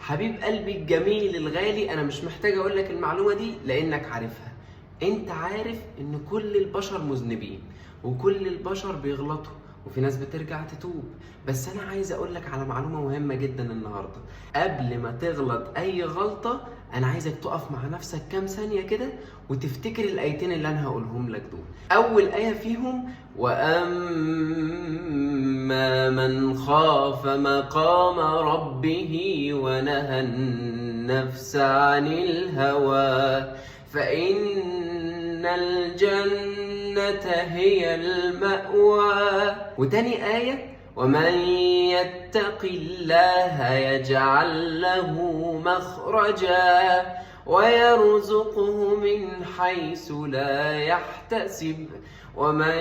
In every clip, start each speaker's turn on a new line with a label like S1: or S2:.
S1: حبيب قلبي الجميل الغالي، انا مش محتاج اقول لك المعلومة دي لانك عارفها. انت عارف ان كل البشر مذنبين وكل البشر بيغلطوا وفي ناس بترجع تتوب. بس انا عايز اقول لك على معلومة مهمة جدا النهاردة. قبل ما تغلط اي غلطة انا عايزك تقف مع نفسك كام ثانية كده وتفتكر الايتين اللي انا هقولهم لك دول. اول آية فيهم: وأما من خاف مقام ربه ونهى النفس عن الهوى فإن الجنة هي المأوى. وتاني آية: ومن يتق الله يجعل له مخرجا ويرزقه من حيث لا يحتسب ومن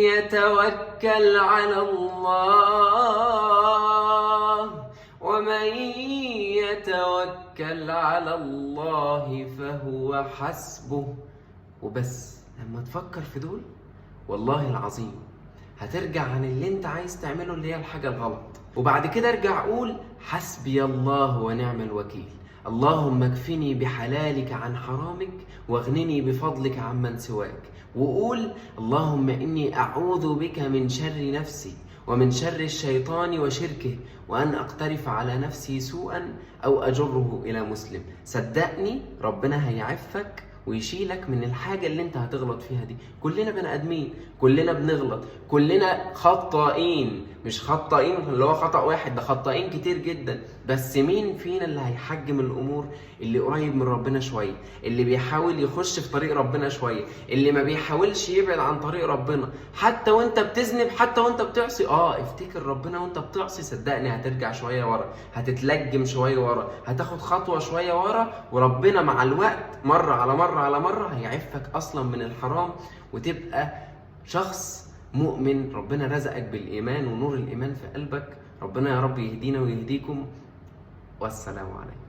S1: يتوكل على الله فهو حسبه. وبس لما تفكر في دول والله العظيم هترجع عن اللي انت عايز تعمله اللي هي الحاجة الغلط، وبعد كده ارجع قول: حسبي الله ونعم الوكيل، اللهم اكفني بحلالك عن حرامك واغنني بفضلك عمن سواك. وقول: اللهم إني أعوذ بك من شر نفسي ومن شر الشيطان وشركه وأن أقترف على نفسي سوءا أو أجره إلى مسلم. صدقني ربنا هيعفك ويشيلك من الحاجة اللي انت هتغلط فيها دي. كلنا بني آدمين، كلنا بنغلط، كلنا خطائين، مش خطائين اللي هو خطأ واحد، ده خطائين كتير جدا. بس مين فينا اللي هيحجم الأمور؟ اللي قريب من ربنا شوية، اللي بيحاول يخش في طريق ربنا شوية، اللي ما بيحاولش يبعد عن طريق ربنا. حتى وانت بتذنب، حتى وانت بتعصي، افتكر ربنا وانت بتعصي. صدقني هترجع شوية ورا، هتتلجم شوية ورا، هتاخد خطوة شوية ورا، وربنا مع الوقت مرة على مرة على مرة هيعفك أصلا من الحرام وتبقى شخص مؤمن. ربنا رزقك بالإيمان ونور الإيمان في قلبك. ربنا يا رب يهدينا ويهديكم، والسلام عليكم.